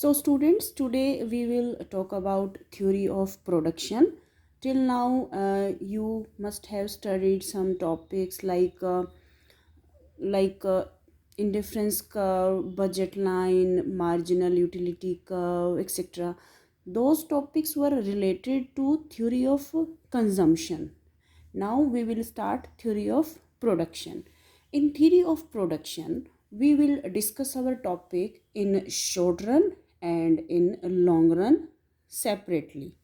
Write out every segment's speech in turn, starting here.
So students, today we will talk about theory of production. Till now, you must have studied some topics like indifference curve, budget line, marginal utility curve, etc. Those topics were related to theory of consumption. Now we will start theory of production. In theory of production, we will discuss our topic in short run and in long run separately.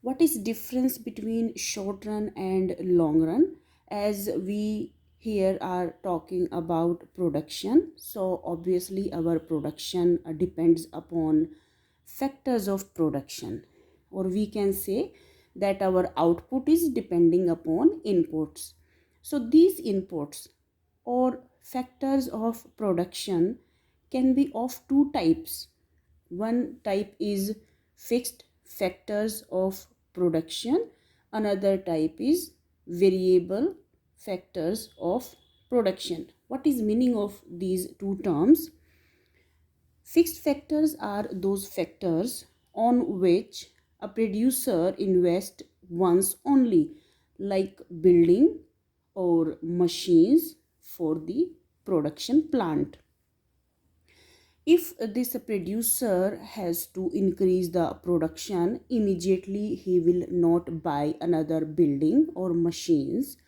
What is difference between short run and long run? As we here are talking about production, so obviously our production depends upon factors of production, or we can say that our output is depending upon inputs. So these inputs or factors of production can be of two types. One type is fixed factors of production, another type is variable factors of production. What is meaning of these two terms? Fixed factors are those factors on which a producer invests once only, like building or machines for the production plant. If this producer has to increase the production, immediately he will not buy another building or machines.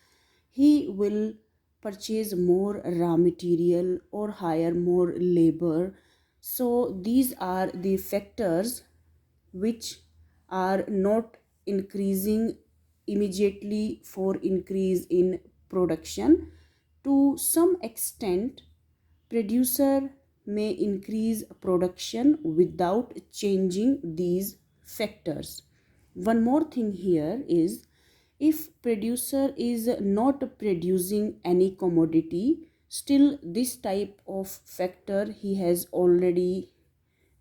He will purchase more raw material or hire more labor. So these are the factors which are not increasing immediately for increase in production. To some extent, producer may increase production without changing these factors. One more thing here is, if producer is not producing any commodity, still this type of factor he has already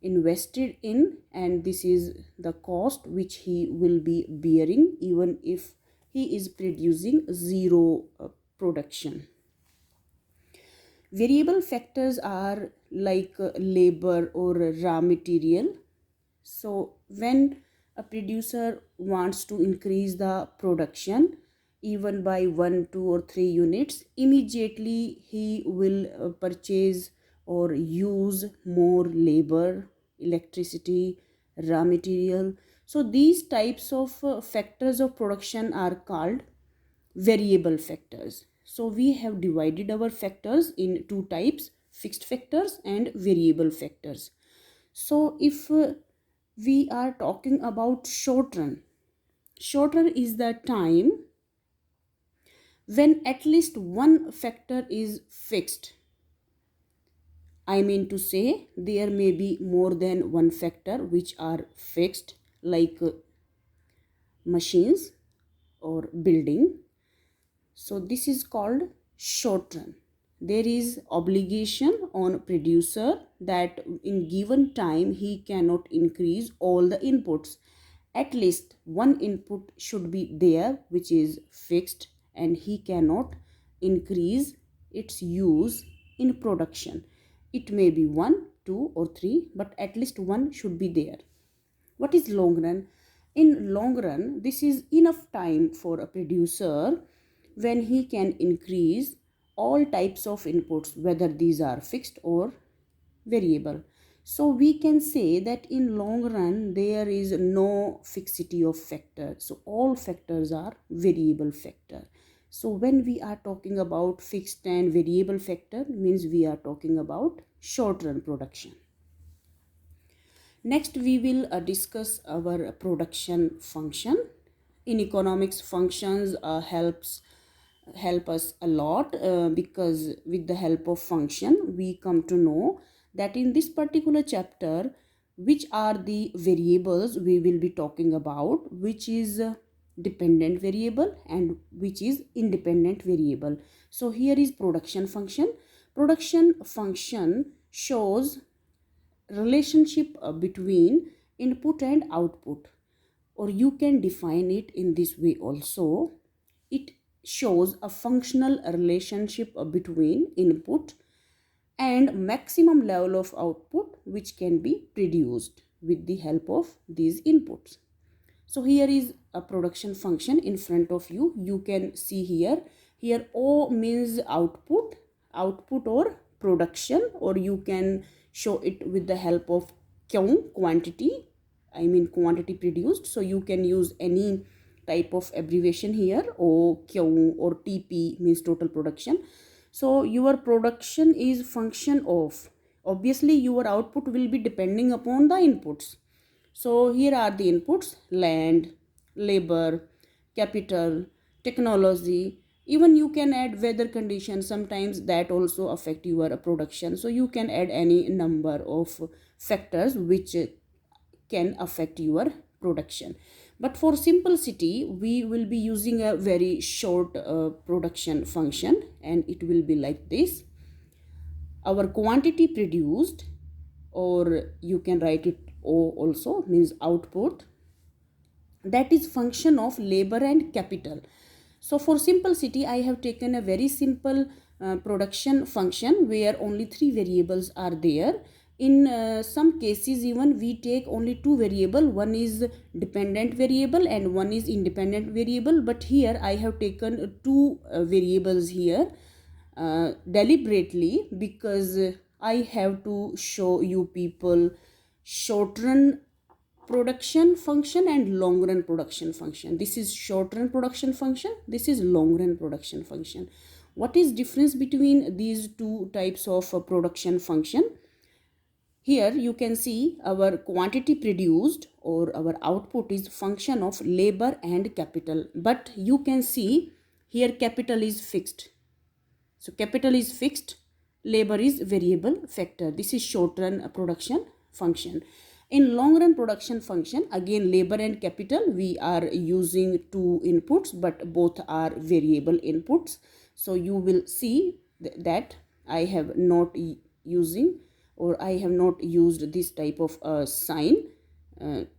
invested in, and this is the cost which he will be bearing even if he is producing zero production. Variable factors are like labor or raw material. So when a producer wants to increase the production even by 1, 2 or 3 units, immediately he will purchase or use more labor, electricity, raw material. So these types of factors of production are called variable factors. So we have divided our factors in two types: fixed factors and variable factors. So if we are talking about short run, short run is the time when at least one factor is fixed. I mean to say, there may be more than one factor which are fixed, like machines or building. So this is called short run. There is obligation on producer that in given time he cannot increase all the inputs. At least one input should be there which is fixed, and he cannot increase its use in production. It may be 1, 2 or 3, but at least one should be there. What is long run? In long run, this is enough time for a producer when he can increase all types of inputs, whether these are fixed or variable. So we can say that in long run there is no fixity of factor. So all factors are variable factor. So when we are talking about fixed and variable factor, means we are talking about short run production. Next, we will discuss our production function. In economics, functions help us a lot because with the help of function, we come to know that in this particular chapter, which are the variables we will be talking about, which is dependent variable and which is independent variable. So here is production function. Production function shows relationship between input and output, or you can define it in this way also. It shows a functional relationship between input and maximum level of output which can be produced with the help of these inputs. So here is a production function in front of you. You can see here. Here O means output, output or production, or you can show it with the help of Q, quantity, I mean quantity produced. So you can use any type of abbreviation here. O, Q or TP means total production. So your production is function of, obviously your output will be depending upon the inputs. So here are the inputs: land, labor, capital, technology. Even you can add weather conditions. Sometimes that also affect your production. So you can add any number of factors which can affect your production. But for simplicity, we will be using a very short production function, and it will be like this. Our quantity produced, or you can write it O also, means output, that is function of labor and capital. So for simplicity, I have taken a very simple production function where only three variables are there. In some cases even we take only two variable, one is dependent variable and one is independent variable, but here I have taken two variables here deliberately, because I have to show you people short run production function and long run production function. This is short run production function, this is long run production function. What is difference between these two types of production function? Here you can see our quantity produced or our output is function of labor and capital, but you can see here capital is fixed. So capital is fixed, labor is variable factor. This is short run production function. In long run production function, again labor and capital, we are using two inputs, but both are variable inputs. So you will see that I have not using, or I have not used this type of sign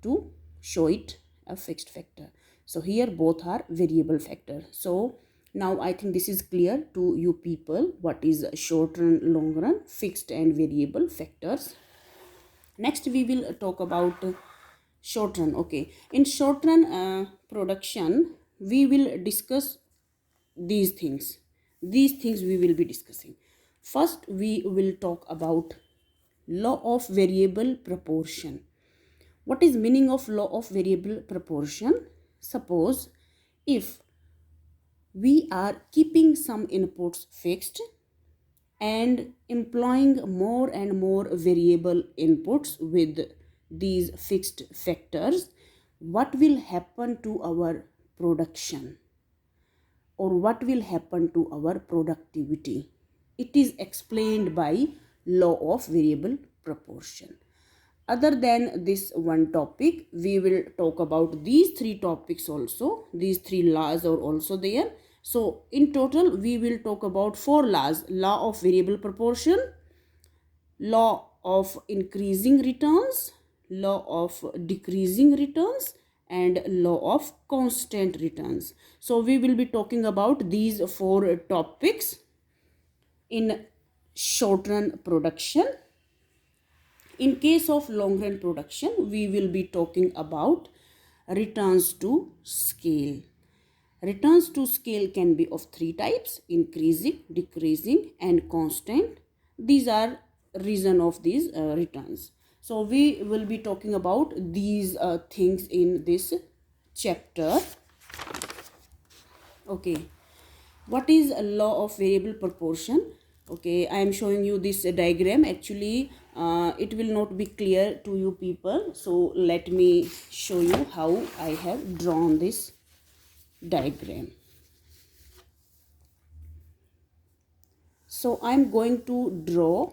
to show it a fixed factor. So here both are variable factor. So now I think this is clear to you people what is short run, long run, fixed and variable factors. Next we will talk about short run. Okay, in short run production we will discuss these things. These things we will be discussing. First we will talk about law of variable proportion. What is meaning of law of variable proportion? Suppose if we are keeping some inputs fixed and employing more and more variable inputs with these fixed factors, what will happen to our production, or what will happen to our productivity? It is explained by law of variable proportion. Other than this one topic, we will talk about these three topics also. These three laws are also there. So in total, we will talk about four laws: law of variable proportion, law of increasing returns, law of decreasing returns, and law of constant returns. So we will be talking about these four topics in short run production. In case of long run production, we will be talking about returns to scale. Returns to scale can be of three types: increasing, decreasing, and constant. These are reason of these returns. So we will be talking about these things in this chapter. Okay, what is a law of variable proportion? Okay, I am showing you this diagram. Actually it will not be clear to you people, so let me show you how I have drawn this diagram. So I am going to draw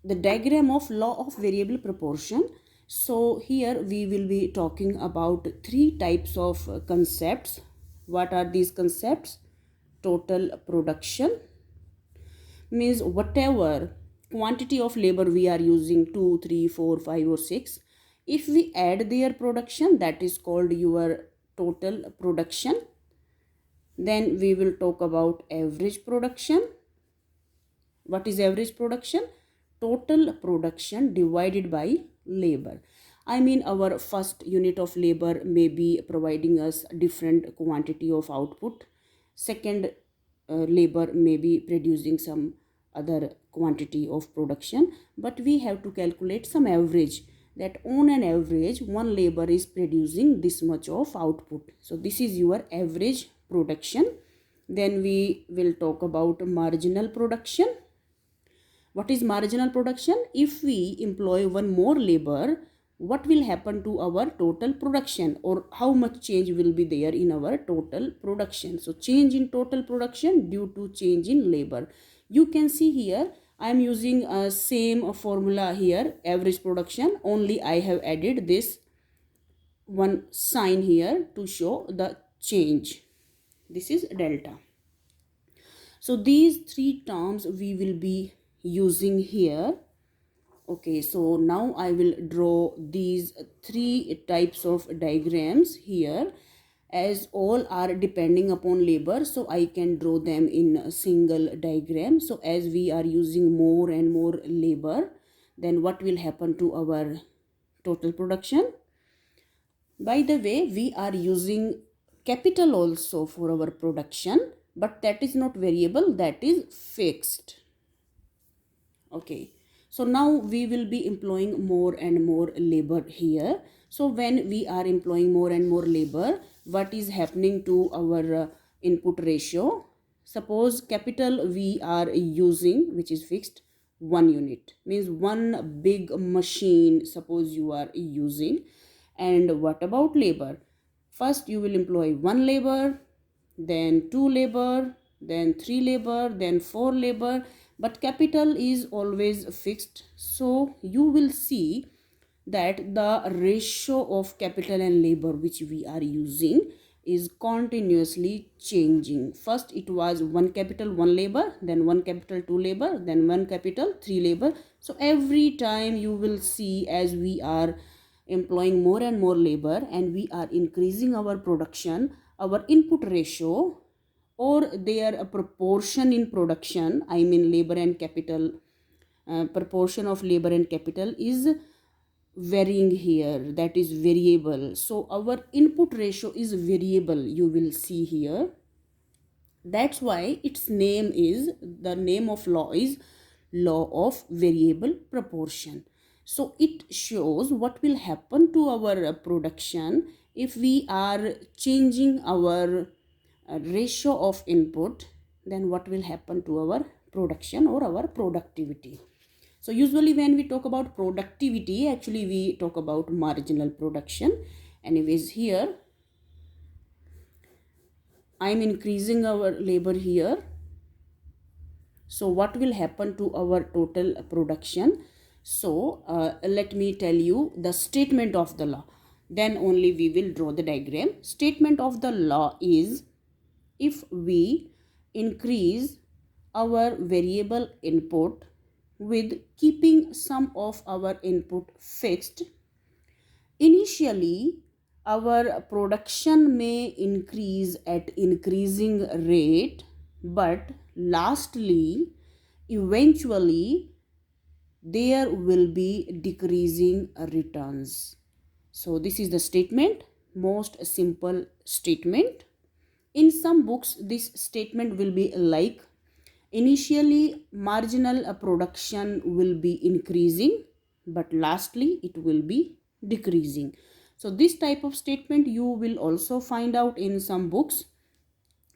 the diagram of law of variable proportion. So here we will be talking about three types of concepts. What are these concepts? Total production means whatever quantity of labor we are using, 2, 3, 4, 5 or 6, if we add their production, that is called your total production. Then we will talk about average production. What is average production? Total production divided by labor. I mean, our first unit of labor may be providing us different quantity of output. Second, labor may be producing some other quantity of production, but we have to calculate some average, that on an average one labor is producing this much of output. So this is your average production. Then we will talk about marginal production. What is marginal production? If we employ one more labor, what will happen to our total production, or how much change will be there in our total production? So change in total production due to change in labor. You can see here I am using a same formula here, average production, only I have added this one sign here to show the change. This is delta. So these three terms we will be using here. Okay, so now I will draw these three types of diagrams here, as all are depending upon labor, so I can draw them in a single diagram. So as we are using more and more labor, then what will happen to our total production? By the way, we are using capital also for our production, but that is not variable, that is fixed. Okay, so now we will be employing more and more labor here. So when we are employing more and more labor, what is happening to our input ratio? Suppose capital we are using, which is fixed, 1 unit, means one big machine suppose you are using. And what about labor? First you will employ 1 labor, then 2 labor, then 3 labor, then 4 labor, but capital is always fixed. So you will see that the ratio of capital and labor which we are using is continuously changing. First it was 1 capital 1 labor, then 1 capital 2 labor, then 1 capital 3 labor. So every time you will see, as we are employing more and more labor and we are increasing our production, our input ratio or their proportion in production, I mean labor and capital, proportion of labor and capital is varying here, that is variable. So our input ratio is variable, you will see here. That's why its name is, the name of law is law of variable proportion. So it shows what will happen to our production if we are changing our ratio of input, then what will happen to our production or our productivity. So usually when we talk about productivity, actually we talk about marginal production. Anyways, here I am increasing our labor here. So what will happen to our total production? So let me tell you the statement of the law. Then only we will draw the diagram. Statement of the law is, if we increase our variable input with keeping some of our input fixed, initially our production may increase at increasing rate, but lastly eventually there will be decreasing returns. So this is the statement, most simple statement. In some books this statement will be like, initially marginal production will be increasing, but lastly it will be decreasing. So this type of statement you will also find out in some books.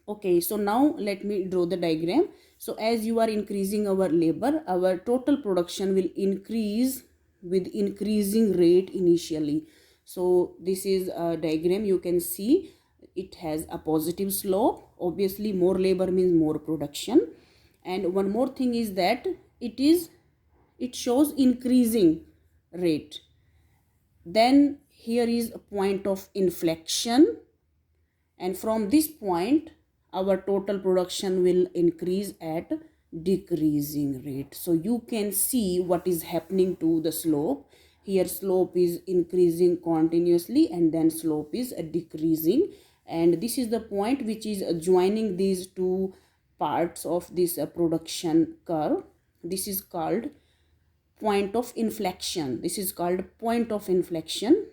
Okay, so now let me draw the diagram. So as you are increasing our labor, our total production will increase with increasing rate initially. So this is a diagram, you can see it has a positive slope. Obviously more labor means more production. And one more thing is that it shows increasing rate. Then here is a point of inflection, and from this point our total production will increase at decreasing rate. So you can see what is happening to the slope. Here slope is increasing continuously and then slope is decreasing, and this is the point which is joining these two parts of this production curve. This is called point of inflection. This is called point of inflection.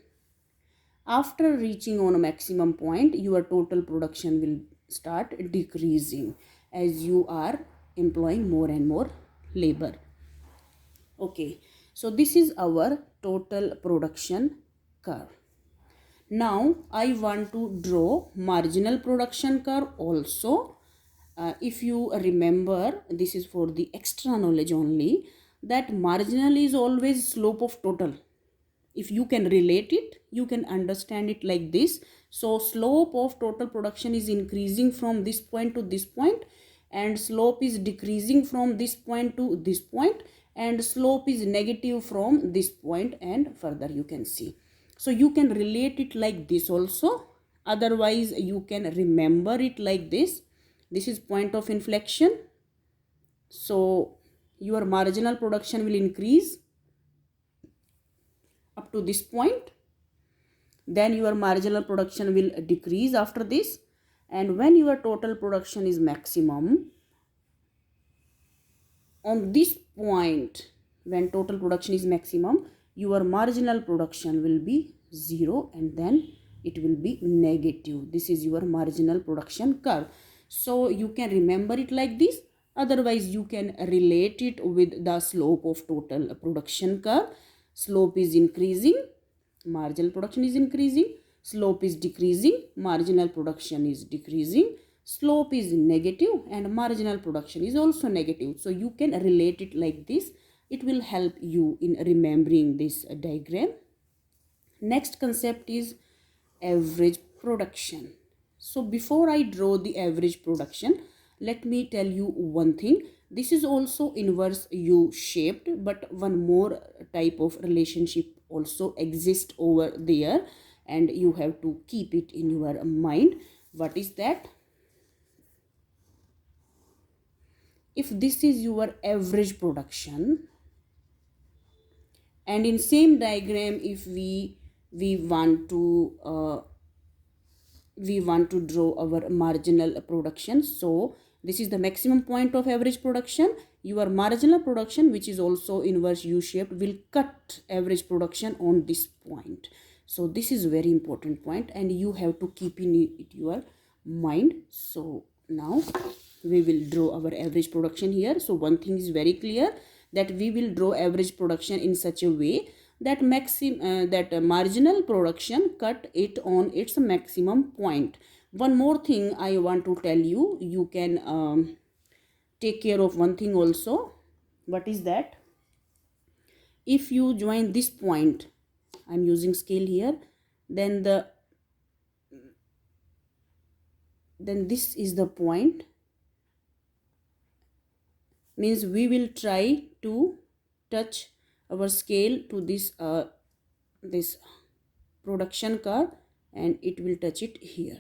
After reaching on a maximum point, your total production will start decreasing as you are employing more and more labor. Okay, so this is our total production curve. Now I want to draw marginal production curve also. If you remember, this is for the extra knowledge only, that marginal is always slope of total. If you can relate it, you can understand it like this. So slope of total production is increasing from this point to this point, and slope is decreasing from this point to this point, and slope is negative from this point and further, you can see. So you can relate it like this also. Otherwise you can remember it like this. This is point of inflection. So your marginal production will increase up to this point, then your marginal production will decrease after this, and when your total production is maximum, on this point, when total production is maximum, your marginal production will be 0 and then it will be negative. This is your marginal production curve. So you can remember it like this. Otherwise you can relate it with the slope of total production curve. Slope is increasing, marginal production is increasing. Slope is decreasing, marginal production is decreasing. Slope is negative and marginal production is also negative. So you can relate it like this. It will help you in remembering this diagram. Next concept is average production. So before I draw the average production, let me tell you one thing. This is also inverse U shaped, but one more type of relationship also exists over there, and you have to keep it in your mind. What is that? If this is your average production, and in same diagram, if we want to draw our marginal production, so this is the maximum point of average production. Your marginal production, which is also inverse U shaped, will cut average production on this point. So this is very important point and you have to keep in it your mind. So now we will draw our average production here. So one thing is very clear, that we will draw average production in such a way that marginal production cut it on its maximum point. One more thing I want to tell you, you can take care of one thing also. What is that? If you join this point, I'm using scale here, then this is the point, means we will try to touch our scale to this production curve, and it will touch it here.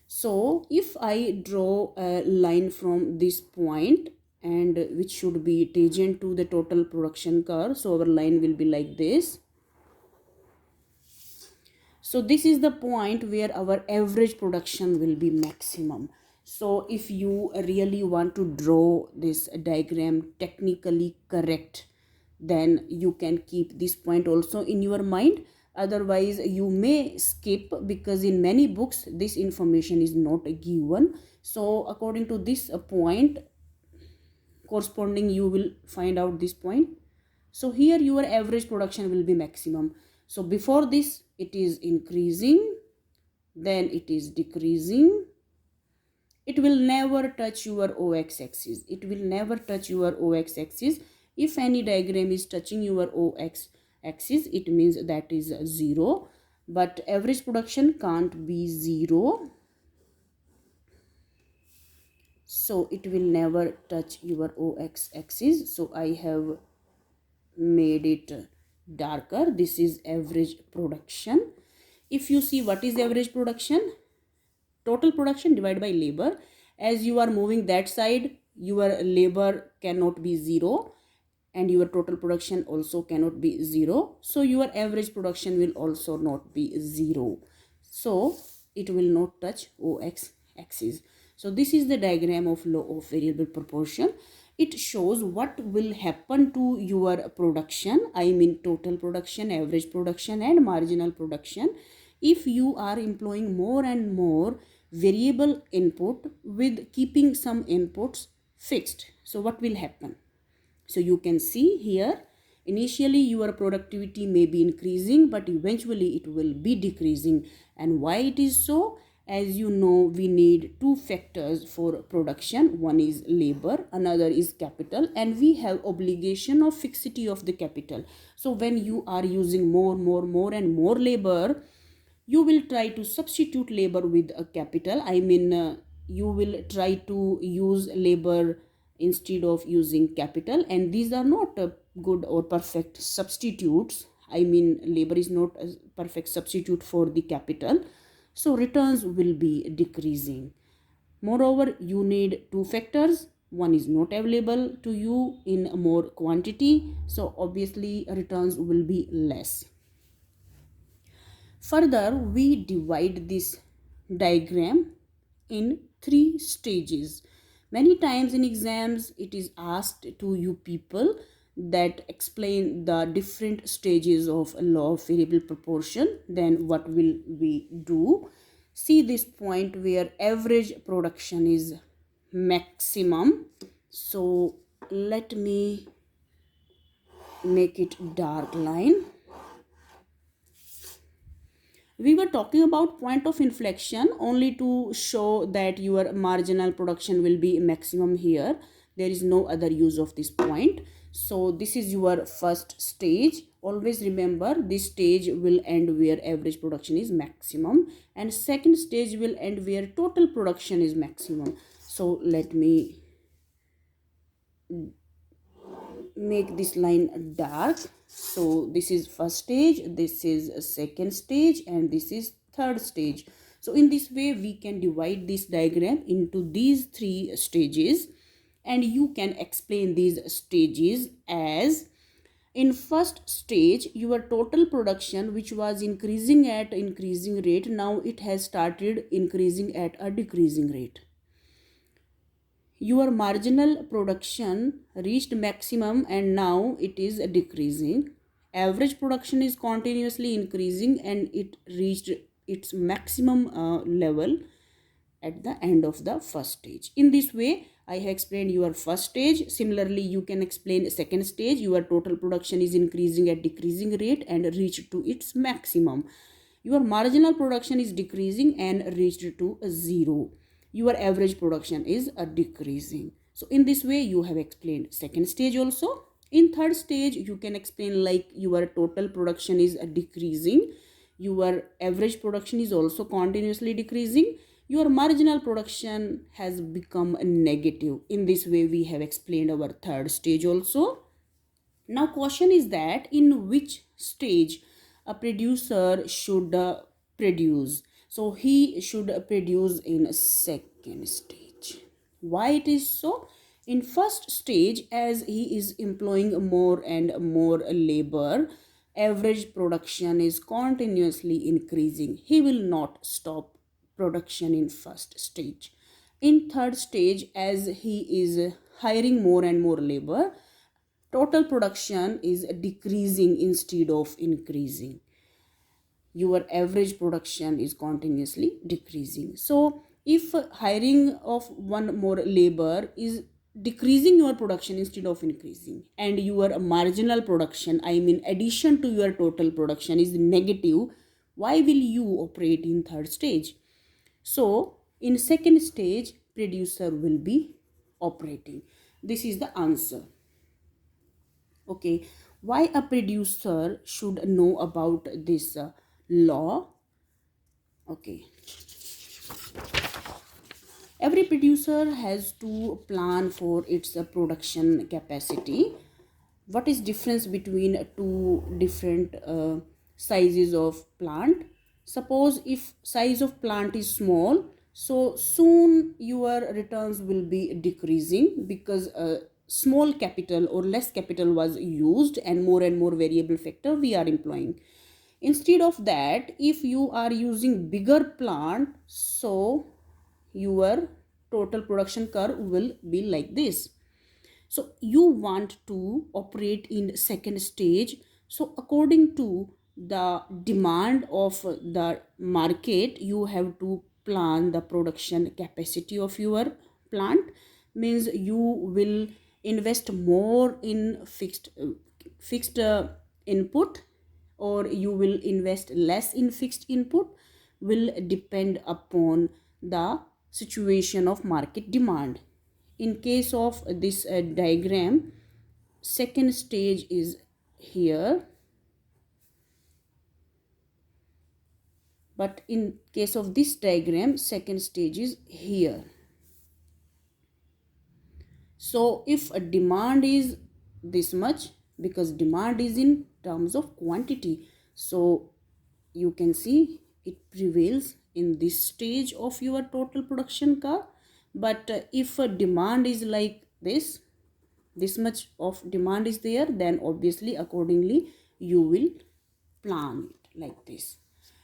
So if I draw a line from this point, and which should be tangent to the total production curve, so our line will be like this. So this is the point where our average production will be maximum. So if you really want to draw this diagram technically correct, then you can keep this point also in your mind. Otherwise you may skip, because in many books this information is not given. So according to this point corresponding, you will find out this point. So here your average production will be maximum. So before this it is increasing, then it is decreasing. It will never touch your OX axis. It will never touch your OX axis. If any diagram is touching your OX axis, it means that is 0. But average production can't be 0. So it will never touch your OX axis. So I have made it darker. This is average production. If you see what is average production, total production divided by labor. As you are moving that side, your labor cannot be 0 and your total production also cannot be 0. So your average production will also not be 0. So it will not touch OX axis. So this is the diagram of law of variable proportion. It shows what will happen to your production, I mean total production, average production and marginal production, if you are employing more and more variable input with keeping some inputs fixed. So what will happen? So you can see here, initially your productivity may be increasing, but eventually it will be decreasing. And why it is so? As you know, we need two factors for production. One is labor, another is capital, and we have obligation of fixity of the capital. So when you are using more and more labor, you will try to substitute labor with a capital. I mean, you will try to use labor instead of using capital, and these are not good or perfect substitutes. I mean, labor is not a perfect substitute for the capital, so returns will be decreasing. Moreover, you need two factors. One is not available to you in more quantity, so obviously returns will be less. Further, we divide this diagram in three stages. Many times in exams, it is asked to you people that explain the different stages of a law of variable proportion. Then what will we do? See this point where average production is maximum. So let me make it dark line. We were talking about point of inflection only to show that your marginal production will be maximum here. There is no other use of this point. So this is your first stage. Always remember, this stage will end where average production is maximum, and second stage will end where total production is maximum. So let me make this line dark. So this is first stage, this is a second stage, and this is third stage. So in this way we can divide this diagram into these three stages, and you can explain these stages as: in first stage, your total production, which was increasing at increasing rate, now it has started increasing at a decreasing rate. Your marginal production reached maximum and now it is decreasing. Average production is continuously increasing and it reached its maximum level at the end of the first stage. In this way, I have explained your first stage. Similarly, you can explain second stage. Your total production is increasing at decreasing rate and reached to its maximum. Your marginal production is decreasing and reached to zero. Your average production is decreasing. So in this way, you have explained second stage also. In third stage, you can explain like your total production is decreasing. Your average production is also continuously decreasing. Your marginal production has become negative. In this way, we have explained our third stage also. Now question is that in which stage a producer should produce? So he should produce in second stage. Why it is so? In first stage, as he is employing more and more labor, average production is continuously increasing. He will not stop production in first stage. In third stage, as he is hiring more and more labor, total production is decreasing instead of increasing. Your average production is continuously decreasing. So if hiring of one more labor is decreasing your production instead of increasing, and your marginal production, I mean addition to your total production, is negative, why will you operate in third stage? So in second stage, producer will be operating. This is the answer. Okay, why a producer should know about this law? Okay, every producer has to plan for its production capacity. What is difference between two different sizes of plant? Suppose if size of plant is small, so soon your returns will be decreasing because small capital or less capital was used and more variable factor we are employing. Instead of that, if you are using bigger plant, so your total production curve will be like this. So you want to operate in second stage. So according to the demand of the market, you have to plan the production capacity of your plant. Means you will invest more in fixed input, or you will invest less in fixed input, will depend upon the situation of market demand. In case of this diagram, second stage is here, but in case of this diagram, second stage is here. So if a demand is this much, because demand is in terms of quantity, so you can see it prevails in this stage of your total production curve. But if a demand is like this much of demand is there, then obviously accordingly you will plan it like this.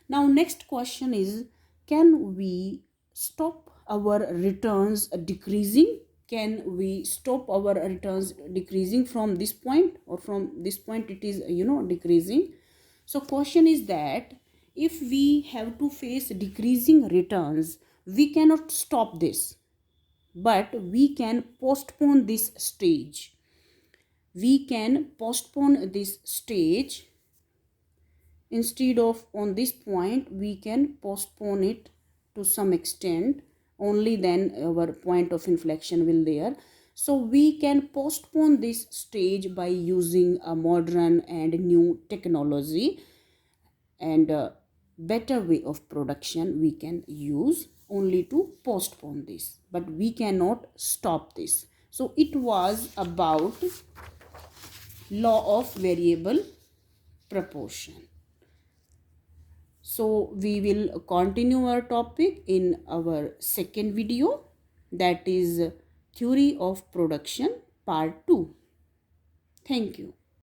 Now next question is, can we stop our returns decreasing? Can we stop our returns decreasing from this point, or from this point it is decreasing? So question is that if we have to face decreasing returns, we cannot stop this, but we can postpone this stage. We can postpone this stage. Instead of on this point, we can postpone it to some extent. Only then our point of inflection will there. So we can postpone this stage by using a modern and new technology, and a better way of production we can use only to postpone this, but we cannot stop this. So it was about law of variable proportion. So we will continue our topic in our second video, that is theory of production part 2. Thank you.